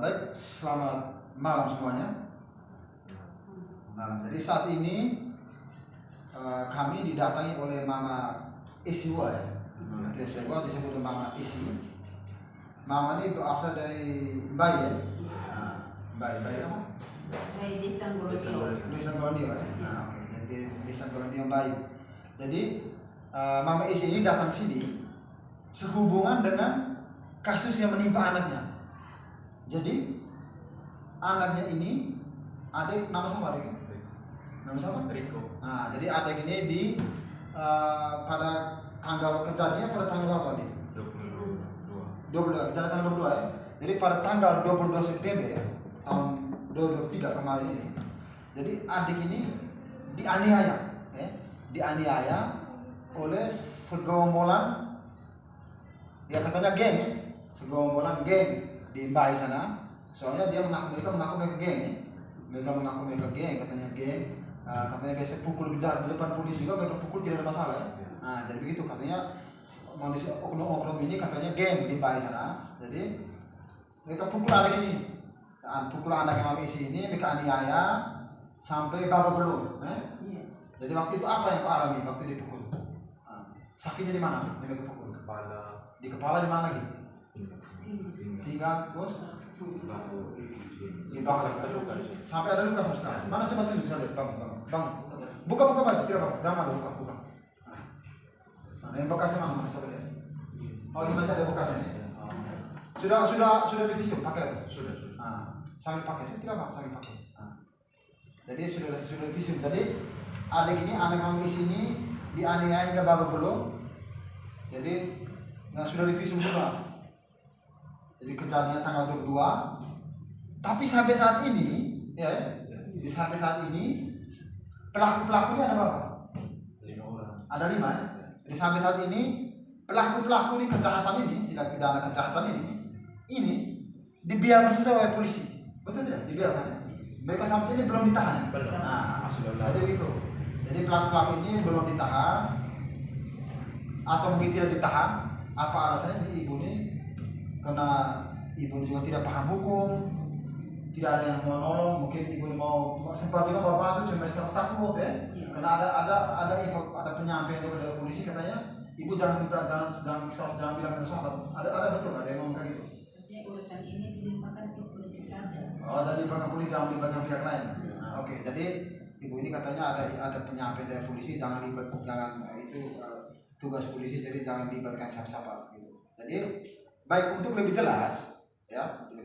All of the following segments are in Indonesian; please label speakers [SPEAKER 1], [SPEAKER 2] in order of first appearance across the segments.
[SPEAKER 1] Baik, selamat malam semuanya. Malam. Jadi saat ini kami didatangi oleh Mama Isiwa ya. Mama Isiwa disebut Mama Isi. Mama ini berasal dari Mbai ya. Mbai apa?
[SPEAKER 2] Dari Desa Goronio.
[SPEAKER 1] Desa Goronio ya. Nah, oke. Jadi Desa Goronio Mbai. Jadi Mama Isi ini datang sini sehubungan dengan kasus yang menimpa anaknya. Jadi anaknya ini adik nama siapa adik? Nama siapa?
[SPEAKER 3] Riko.
[SPEAKER 1] Nah, jadi adik ini di pada tanggal kejadiannya pada tanggal berapa nih? 22. Kejadian tanggal 22 ya. Jadi pada tanggal 22 September ya, tahun 2023 kemarin ini. Jadi adik ini dianiaya, ya. Dianiaya oleh segerombolan ya katanya geng ya. Segerombolan geng di Mbai sana. Soalnya mereka mengaku geng ya. Mereka mengaku geng, katanya geng. Katanya biasa pukul di depan polisi juga mereka pukul tidak ada masalah ya. Nah, jadi begitu katanya manusia oknum ini katanya geng di Mbai sana. Jadi mereka pukul anak ini. Pukul anak yang Mami Isi ini mereka aniaya sampai babak belur. Jadi waktu itu apa yang kau alami waktu dipukul? Sakitnya di mana? Mereka pukul
[SPEAKER 3] Kepala.
[SPEAKER 1] di kepala di mana lagi? Pinggang, terus di belakang
[SPEAKER 3] ada luka di sini.
[SPEAKER 1] sampai ada luka sama sekali. Mana coba tunjuk bisa lihat bang. Buka baju tidak bang, jangan buka. Nah, yang bekasnya mana coba lihat. Oh ini masih ada bekasnya nih. Sudah divisum pakai lagi.
[SPEAKER 3] Sudah.
[SPEAKER 1] Sambil pakai saya tidak bang, sambil pakai. Jadi sudah divisum. Jadi adik ini anak Mami Isi ini dianiaya hingga babak belur. Jadi sudah divisum juga. Jadi kejadiannya tanggal 22. Tapi sampai saat ini, sampai saat ini pelakunya ada berapa?
[SPEAKER 3] 5 orang.
[SPEAKER 1] Ada 5 ya. Jadi sampai saat ini pelaku ini kejahatan ini, tidak pidana kejahatan ini dibiarkan saja oleh polisi. Betul tidak? Dibiarkan. Ya? Mereka sampai sini belum ditahan.
[SPEAKER 3] Belum.
[SPEAKER 1] Nah,
[SPEAKER 3] Sudah.
[SPEAKER 1] jadi gitu. Jadi pelaku ini belum ditahan atau mungkin tidak ditahan. Apa alasannya? Jadi ibu ini karena ibu juga tidak paham hukum, tidak ada yang mau nolong, mungkin ibu mau sempat juga bapak itu cuma takut ya, karena ada penyampaian dari polisi katanya ibu jangan bilang ke sahabat, ada betul ada yang ngomong kayak gitu.
[SPEAKER 2] Maksudnya urusan ini dilimpahkan ke polisi saja.
[SPEAKER 1] Oh, dan dilimpahkan polisi jangan dilibatkan pihak lain. Nah, oke. Jadi ibu ini katanya ada penyampaian dari polisi jangan tugas polisi jadi jangan dilibatkan siapa-siapa gitu. Jadi baik untuk lebih jelas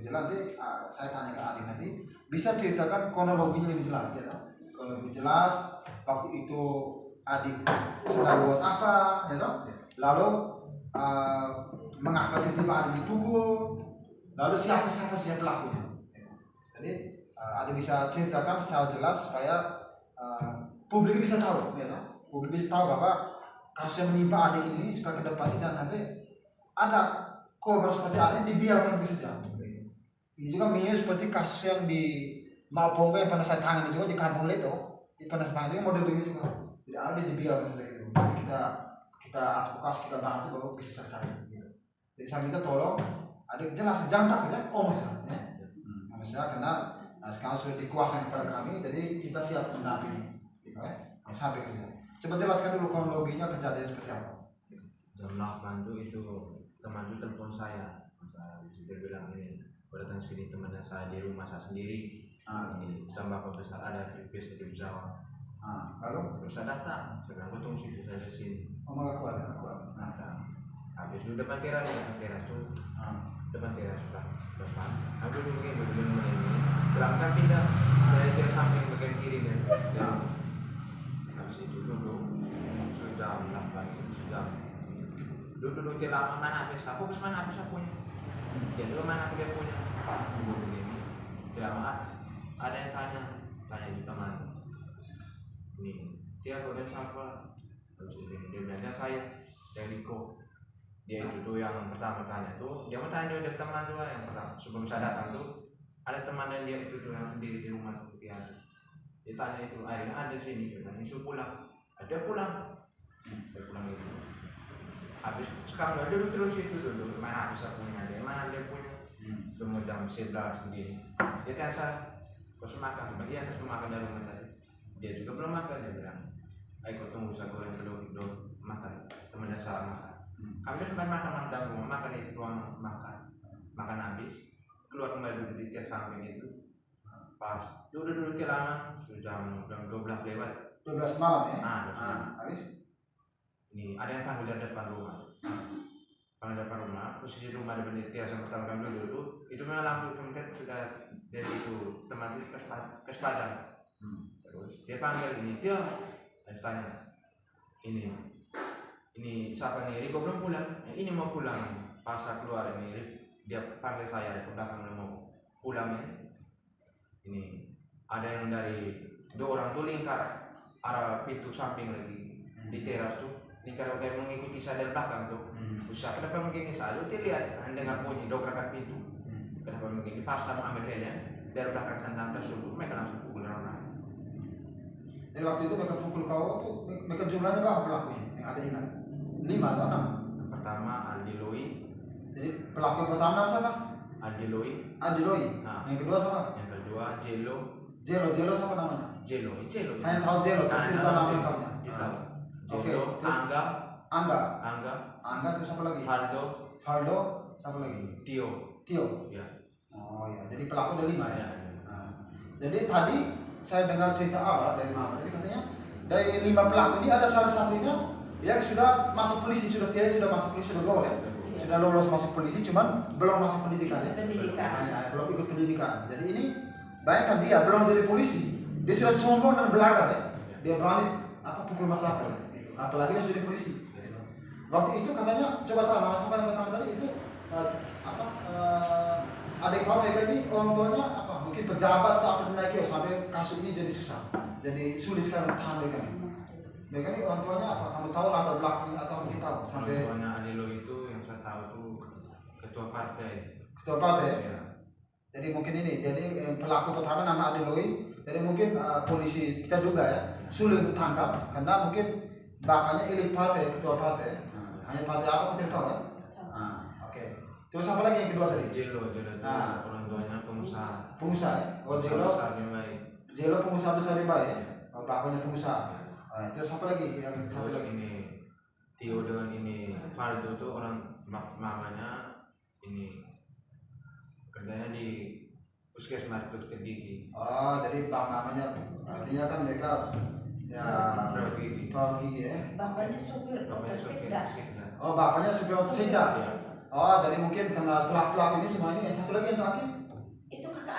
[SPEAKER 1] nanti saya tanya ke Adi nanti bisa ceritakan kronologinya lebih jelas ya. Kalau lebih jelas waktu itu adik sedang buat apa ya toh? Lalu mengapa tiba-tiba adik dipukul, lalu siapa pelakunya. Jadi adik bisa ceritakan secara jelas supaya publik bisa tahu ya toh? Publik bisa tahu bahwa kasus yang menimpa adik ini supaya ke depannya jangan sampai ada korban seperti adik dibiarkan begitu saja. Ini juga mirip seperti kasus yang di Mapongga yang pernah saya tangani juga di Kampung Ledo. Di pernah saya tangani juga model ini juga. Jadi ada dibiarkan seperti itu. Jadi kita advokasi, kita bantu bahwa bisa selesai. Gitu. Jadi saya minta tolong adik jelas jangan takut ya, misalnya. Misalnya karena sekarang sudah dikuasai kepada kami, jadi kita siap mendampingi. Gitu ya. Sampai ke sini. Coba jelaskan dulu kronologinya kejadian seperti apa.
[SPEAKER 3] Jam 8 itu teman itu telepon saya. Dia bilang ini datang sini temannya saya di rumah saya sendiri. Ini sama bapak besar ada request di Jawa.
[SPEAKER 1] Lalu
[SPEAKER 3] Terus saya datang, saya tunggu situ saya di sini.
[SPEAKER 1] aku ada.
[SPEAKER 3] Habis itu depan teras tuh. Depan teras sudah depan. Aku dulu begini. Berangkat pindah saya ke samping bagian kiri dan habis itu duduk sudah 8 sudah duduk di lama mana habis aku ke mana habis aku punya. Ya dulu mana aku dia punya. Begini. Tidak lama ada yang tanya itu teman. Ini dia kau dan siapa? Dia bilang saya Riko. Dia itu tuh yang pertama tanya tuh. Dia mau tanya dari teman tuh yang pertama. Sebelum saya datang tuh ada teman dan dia itu tuh yang sendiri di rumah tuh dia tanya itu akhirnya ada di sini. Dia bilang isu pulang. Ada pulang. Saya pulang itu. Habis sekarang udah duduk terus itu dulu. Mana bisa punya dia? Mana dia punya? Semua jam 11 begini. Dia tanya kau sudah makan? Coba iya, kau sudah makan dari rumah tadi. Dia juga belum makan, dia bilang, ayo kau tunggu saya goreng belum makan. Temannya salah makan. Kami sudah makan dalam rumah, makan di ruang makan habis, keluar kembali duduk di tiap samping itu. Pas duduk di lama, sudah jam 12 lewat.
[SPEAKER 1] 12 malam ya?
[SPEAKER 3] Habis? Ini ada yang panggil dari depan rumah. Panggil depan rumah, posisi rumah ada bendera yang pertama kami dulu itu memang lampu kemudian sudah dari itu teman itu ke padang. Terus dia panggil ini dia, saya tanya ini siapa nih? Riko belum pulang. Ini mau pulang. Pas saya keluar ini dia panggil saya ke belakang mau pulang ya. Ini ada yang dari 2 orang tuh lingkar arah pintu samping lagi di teras tuh. Lingkar kayak mengikuti saya dari belakang tuh. Terus kenapa begini? Saya tuh lihat dengar bunyi dobrakan pintu. Kenapa begini? Pas kamu ambil helnya dari belakang tendang tersebut mereka langsung pukul orang.
[SPEAKER 1] Jadi waktu itu mereka pukul kau, mereka jumlahnya berapa pelakunya? Yang ada ingat? 5 atau 6?
[SPEAKER 3] Pertama Aldi Loi.
[SPEAKER 1] Jadi pelaku yang pertama nama siapa?
[SPEAKER 3] Aldi Loi.
[SPEAKER 1] Aldi Loi.
[SPEAKER 3] Nah.
[SPEAKER 1] Yang kedua siapa?
[SPEAKER 3] Yang kedua Jelo.
[SPEAKER 1] Jelo siapa namanya?
[SPEAKER 3] Jelo.
[SPEAKER 1] Hanya tahu Jelo, tapi tidak tahu nama lengkapnya.
[SPEAKER 3] Jelo.
[SPEAKER 1] Angga terus siapa lagi?
[SPEAKER 3] Faldo.
[SPEAKER 1] Siapa lagi?
[SPEAKER 3] Tio.
[SPEAKER 1] Ya.
[SPEAKER 3] Ya.
[SPEAKER 1] Oh ya, jadi pelaku ada 5 ya.
[SPEAKER 3] Ya.
[SPEAKER 1] Nah, jadi tadi saya dengar cerita awal dari Mama, jadi katanya dari 5 pelaku ini ada salah satunya yang sudah masuk polisi, sudah masuk polisi, sudah go ya. Sudah lolos masuk polisi, cuman belum masuk pendidikan ya. Belum ikut pendidikan. Jadi ini bayangkan dia belum jadi polisi, dia sudah sombong dan belakang ya. Dia berani pukul masyarakat. Apalagi dia sudah jadi polisi. Waktu itu katanya coba tahu nama siapa yang pertama tadi itu adik kau mereka ini orang tuanya mungkin pejabat atau apa naik sampai kasus ini jadi susah, jadi sulit sekali tahan mereka ini orang tuanya apa kamu tahu latar belakangnya atau mungkin tahu sampai
[SPEAKER 3] orang tuanya Adilo itu yang saya tahu itu ketua partai
[SPEAKER 1] ya. Jadi mungkin ini pelaku pertama nama Adiloi, jadi mungkin polisi kita duga ya sulit untuk tangkap karena mungkin bapaknya elit partai, ketua partai. Hanya partai apa kita tahu ya. Oke. Terus apa lagi yang kedua tadi?
[SPEAKER 3] Jelo orang tuanya pengusaha.
[SPEAKER 1] Ya? Oh Jelo pengusaha besar di Bay ya. Oh, bapaknya pengusaha. Terus apa lagi yang satu lagi?
[SPEAKER 3] Ini Tio dengan ini Faldo tuh orang mamanya ini kerjanya di puskesmas dokter gigi.
[SPEAKER 1] Oh jadi mamanya artinya kan mereka ya
[SPEAKER 3] perawat gigi
[SPEAKER 1] ya.
[SPEAKER 2] Bapaknya supir Sinda.
[SPEAKER 1] Oh bapaknya supir Sinda. Oh jadi mungkin karena pelaku ini semua ini yang satu lagi yang terakhir
[SPEAKER 2] Itu kakak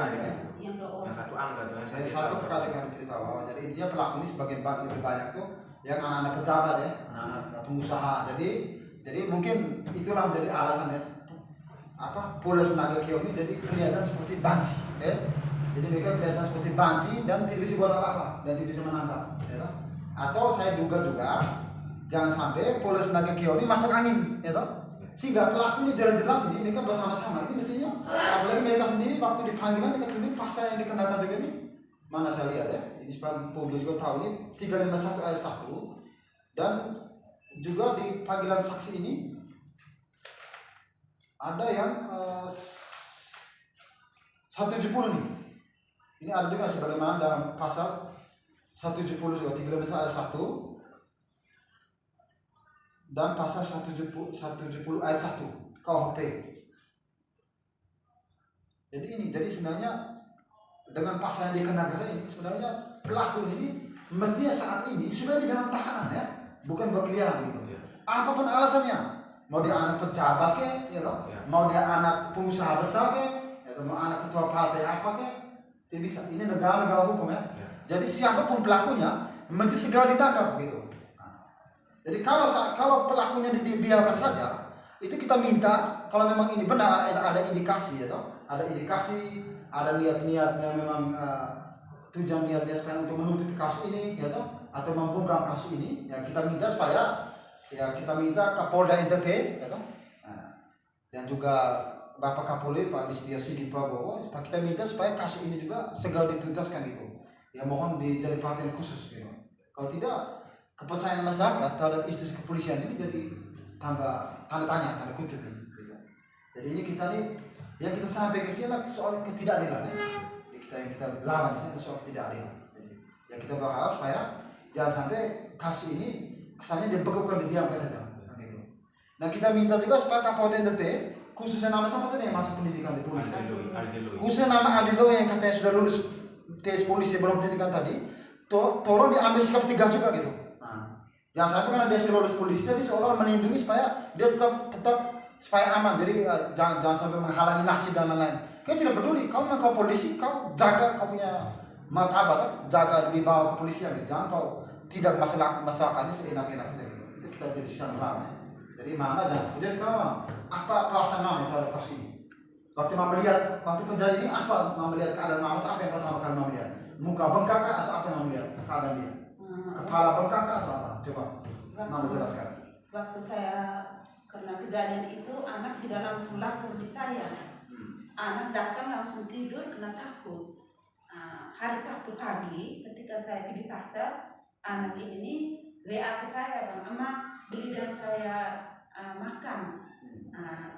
[SPEAKER 2] adik
[SPEAKER 1] ya?
[SPEAKER 2] yang 2 orang.
[SPEAKER 3] yang satu Angga tuh
[SPEAKER 1] Yang satu kakak adik yang cerita. Jadi intinya pelaku ini sebagian lebih banyak tuh yang anak-anak pejabat ya, anak-anak pengusaha. Jadi mungkin itulah menjadi alasannya Polres Nagakeo ini jadi kelihatan seperti banci ya. Jadi mereka kelihatan seperti banci dan tidak bisa buat apa-apa dan tidak bisa menangkap ya. Atau saya duga juga jangan sampai Polres Nagakeo ini masuk angin ya toh. Sehingga pelaku ini jelas-jelas ini mereka bersama-sama ini mestinya apalagi mereka sendiri waktu dipanggilan mereka tulis pasal yang dikenakan dengan ini mana saya lihat ya ini supaya publik juga tahu ini 351 ayat 1 dan juga di panggilan saksi ini ada yang 170 nih ini ada juga sebagaimana dalam pasal 170 juga 351 ayat 1 dan pasal 170 ayat 1 KUHP. Jadi sebenarnya dengan pasal yang dikenakan saya ini sebenarnya pelaku ini mestinya saat ini sudah di dalam tahanan ya, bukan berkeliaran gitu. Apapun alasannya, mau dia anak pejabat ke, ya loh, mau dia anak pengusaha besar ke, atau mau anak ketua partai apa ke, tidak bisa. Ini negara hukum ya. Jadi siapapun pelakunya mesti segera ditangkap gitu. Jadi kalau pelakunya dibiarkan saja, itu kita minta kalau memang ini benar ada indikasi ya toh, ada niat-niatnya memang tujuan niatnya supaya untuk menutupi kasus ini ya toh, atau membungkam kasus ini, ya kita minta supaya kita minta Kapolda NTT ya toh. Dan juga Bapak Kapolri Pak Listio Sigit Prabowo, kita minta supaya kasus ini juga segera dituntaskan gitu. Ya mohon jadi perhatian khusus gitu. Kalau tidak kepercayaan masyarakat terhadap institusi kepolisian ini jadi tambah tanda tanya, tanda kutip gitu. Jadi ini kita nih Yang kita sampaikan ke sini adalah soal ketidakadilan ya. Yang kita lawan di sini adalah soal ketidakadilan. Jadi, yang kita berharap supaya jangan sampai kasus ini kesannya dibekukan, didiamkan saja. Gitu. Nah kita minta juga supaya Kapolda NTT khususnya nama siapa tadi yang masuk pendidikan di polisi. Khususnya nama Adi Loe yang katanya sudah lulus tes polisi belum pendidikan tadi, tolong diambil sikap tegas juga gitu. Nah, jangan sampai karena dia sudah lulus polisi jadi seolah melindungi supaya dia tetap supaya aman. Jadi jangan sampai menghalangi nasib dan lain-lain. Kau tidak peduli, kau polisi, kau jaga kau punya martabat, jaga di bawah kepolisian. Jangan kau tidak masalahkannya seenak-enak saja. Itu kita jadi sisa ya. Jadi mama jangan dia sekarang apa perasaan mama terhadap kasus ini. Waktu mama lihat waktu kejadian ini apa mama lihat keadaan mama, apa yang pertama kali mama lihat? Muka bengkak kah atau apa yang mama lihat keadaan dia? Kepala bengkak kah atau apa? Coba mama jelaskan.
[SPEAKER 2] Waktu saya kena kejadian itu anak tidak langsung lapor di saya. Anak datang langsung tidur kena takut. Hari Sabtu pagi ketika saya pergi pasar, anak ini WA ke saya, Bang, Mama belikan saya makan.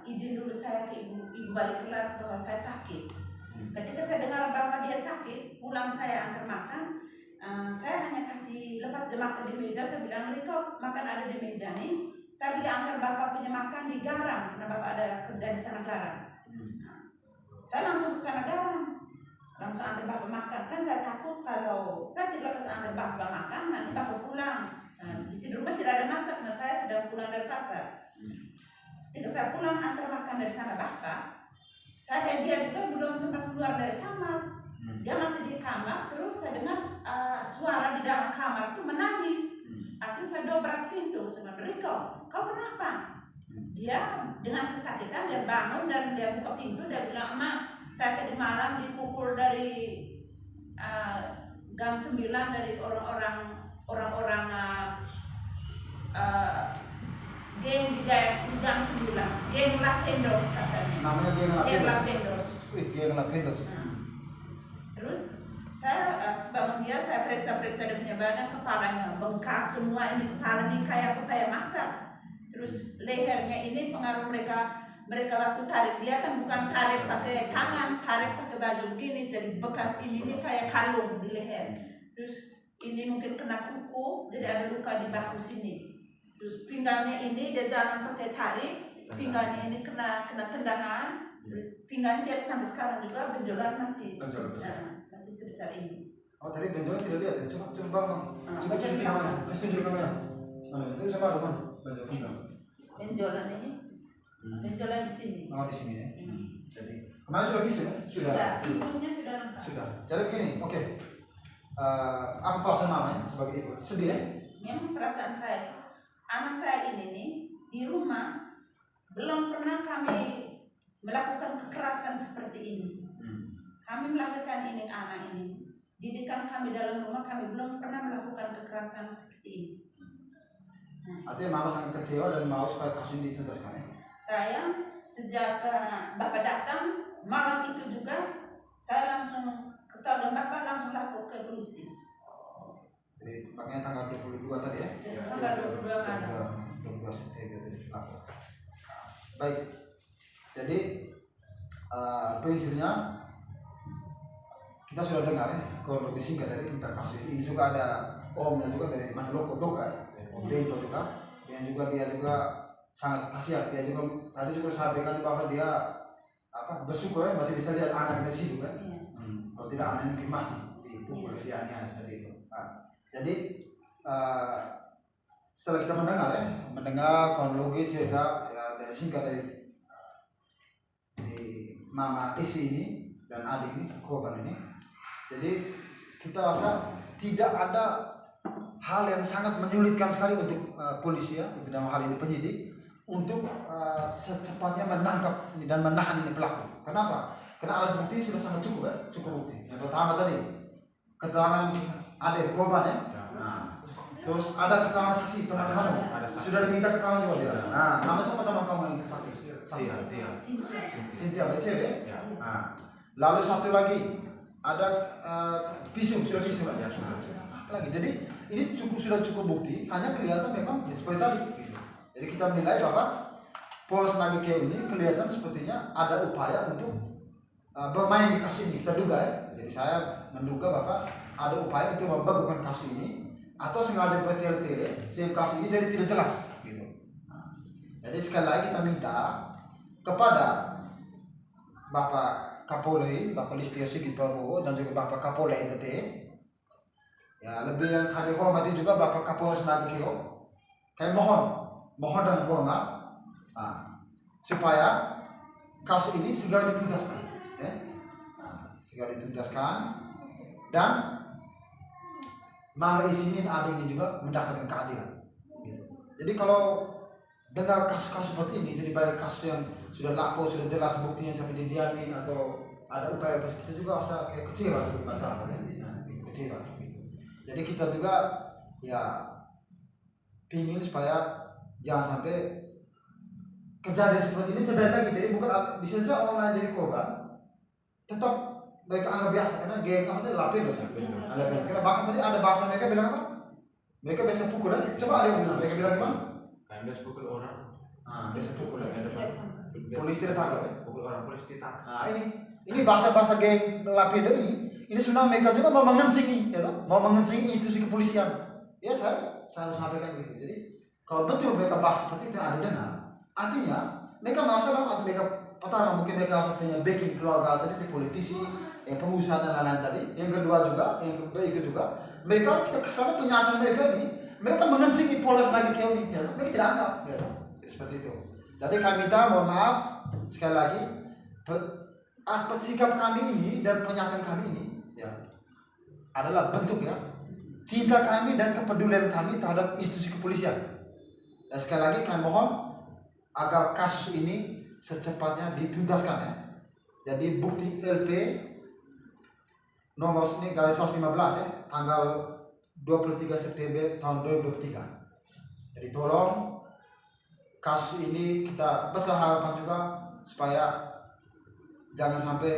[SPEAKER 2] Izin dulu saya ke ibu balik kelas bahwa saya sakit. Ketika saya dengar bahwa dia sakit, pulang saya antar makan. Saya hanya kasih lepas dia makan di meja, saya bilang, Riko makan ada di meja nih. Saya bilang antar bapak punya makan di Garam, karena bapak ada kerja di sana Garam. Saya langsung ke sana Garam, langsung antar bapak makan. Kan saya takut kalau saya tidak kasih antar bapak makan, nanti bapak pulang. Di sini rumah tidak ada masak, nah saya sedang pulang dari pasar. Ketika saya pulang antar makan dari sana bapak, saya dan dia juga belum sempat keluar dari kamar. Dia masih di kamar, terus saya dengar suara di dalam kamar itu menangis. Akhirnya saya dobrak pintu, saya bilang, Riko, kau kenapa? Dia dengan kesakitan, dia bangun dan dia buka pintu, dia bilang, Emak, saya tadi malam dipukul dari gang 9 dari orang-orang geng di gang 9, geng Lapendos katanya.
[SPEAKER 1] Namanya
[SPEAKER 2] geng Lapendos.
[SPEAKER 1] Geng Lapendos.
[SPEAKER 2] Terus saya sebangun dia, saya periksa dia punya badan, kepalanya bengkak semua, ini kepala ini kayak masak. Terus lehernya ini pengaruh mereka waktu tarik dia kan bukan tarik pakai tangan, tarik pakai baju begini, jadi bekas ini kayak kalung di leher. Terus ini mungkin kena kuku, jadi ada luka di bahu sini. Terus pinggangnya ini dia jalan pakai tarik, pinggangnya ini kena tendangan. Pinggangnya dia sampai sekarang juga benjolan masih sebesar ini.
[SPEAKER 1] Oh tadi benjolan tidak lihat ya? Coba bang, coba tunjukin namanya, kasih tunjukin namanya. Itu sama teman, benjolan pinggang.
[SPEAKER 2] Benjolan ini, benjolan di sini.
[SPEAKER 1] Oh di sini ya. Jadi kemarin sudah visum ya?
[SPEAKER 2] Sudah, visumnya sudah lengkap.
[SPEAKER 1] Sudah. Jadi begini, oke. Apa perasaan namanya sebagai ibu? Sedih ya?
[SPEAKER 2] Memang perasaan saya, anak saya ini nih di rumah belum pernah kami melakukan kekerasan seperti ini. Kami melahirkan ini anak ini, didikan kami dalam rumah kami belum pernah melakukan kekerasan seperti ini.
[SPEAKER 1] Artinya mama sangat kecewa dan mau supaya kasus ini dituntaskan ya?
[SPEAKER 2] Saya sejak bapak datang malam itu juga saya langsung kesal dan bapak langsung lapor ke polisi.
[SPEAKER 1] Jadi makanya tanggal 22 tadi ya?
[SPEAKER 2] Tanggal 22 malam.
[SPEAKER 1] 22 September tadi lapor. Baik. Jadi prinsipnya kita sudah dengar ya kronologi singkat tadi tentang kasus ini. Juga ada omnya juga dari Matloko Doka ya, Bento juga, yang juga dia juga sangat kasihan. Dia juga tadi juga sampaikan bahwa dia bersyukur ya masih bisa lihat anak di situ kan. Kalau tidak anaknya mungkin mati dipukul dianiaya seperti itu. Jadi setelah kita mendengar kronologi cerita ya, dari singkat dari mama isi ini dan adik ini korban ini. Jadi kita rasa tidak ada hal yang sangat menyulitkan sekali untuk polisi ya, untuk dalam hal ini penyidik untuk secepatnya menangkap dan menahan ini pelaku. Kenapa? Karena alat bukti sudah sangat cukup ya, cukup bukti. Yang pertama tadi keterangan adik korban ya. Terus ada keterangan saksi teman kamu. Sudah diminta keterangan juga dia. Nama siapa teman kamu yang saksi? Cynthia BCB. Ya. Lalu satu lagi ada visum sudah visum ya. Lagi. Jadi ini sudah cukup bukti. Hanya kelihatan memang seperti tadi. Jadi kita menilai bahwa Polres Nagekeo ini kelihatan sepertinya ada upaya untuk bermain di kasus ini, kita duga ya. Jadi saya menduga bahwa ada upaya untuk membagukan kasus ini atau sengaja bertele-tele sehingga kasus ini jadi tidak jelas gitu. Nah, jadi sekali lagi kita minta kepada Bapak Kapolri, Bapak Listio Sigit Prabowo dan juga Bapak Kapolda NTT, ya lebih yang kami hormati juga Bapak Kapolres Nagekeo, kami mohon dan hormat supaya kasus ini segera dituntaskan, ya. Segera dituntaskan dan mangga izinin adik ini juga mendapatkan keadilan. Gitu. Jadi kalau dengar kasus-kasus seperti ini, jadi baik kasus yang sudah lapor, sudah jelas buktinya tapi didiamin atau ada upaya kita juga rasa kayak kecewa sebagai masyarakat, ya. Kecewa. Gitu. Jadi kita juga ya pingin supaya jangan sampai kejadian seperti ini terjadi lagi. Jadi bukan bisa saja orang lain jadi korban, tetap mereka anggap biasa karena geng apa tadi lapin loh. Karena bahkan tadi ada bahasa mereka bilang apa? Mereka biasa pukul kan? Coba ada yang bilang, mereka bilang gimana?
[SPEAKER 3] Kayak biasa pukul orang.
[SPEAKER 1] Biasa pukul ya.
[SPEAKER 3] Polisi
[SPEAKER 1] ditangkap ya?
[SPEAKER 3] Pukul orang, polisi ditangkap.
[SPEAKER 1] Nah ini bahasa-bahasa geng lapindo ini sebenarnya mereka juga mau mengencingi, ya toh? Mau mengencingi institusi kepolisian. Ya saya sampaikan gitu. Jadi kalau betul mereka bahas seperti itu ada dengar, artinya mereka merasa bahwa mereka pertama mungkin mereka punya backing keluarga tadi di politisi, yang pengusaha dan lain-lain tadi. Yang kedua juga, mereka kita kesana pernyataan mereka ini, mereka mengencingi Polres Nagekeo ini, ya, mereka tidak anggap, ya, seperti itu. Jadi kami minta mohon maaf sekali lagi, sikap kami ini dan pernyataan kami ini, ya, adalah bentuk ya cinta kami dan kepedulian kami terhadap institusi kepolisian. Dan sekali lagi kami mohon agar kasus ini secepatnya dituntaskan ya. Jadi bukti LP nomor ini garis 115 ya, tanggal 23 September tahun 2023. Jadi tolong kasus ini kita besar harapan juga supaya jangan sampai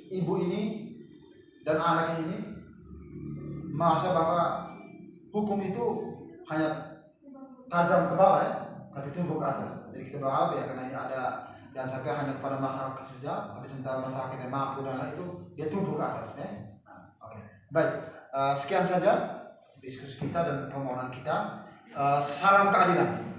[SPEAKER 1] ibu ini dan anaknya ini merasa bahwa hukum itu hanya tajam ke bawah ya, tapi tumbuh ke atas. Jadi kita berharap ya karena ini ada jangan sampai hanya kepada masyarakat saja, tapi sementara masyarakat yang mampu dan lain itu dia tumbuh ke atas. Ya. Oke. Baik, sekian saja diskusi kita dan permohonan kita. Salam keadilan.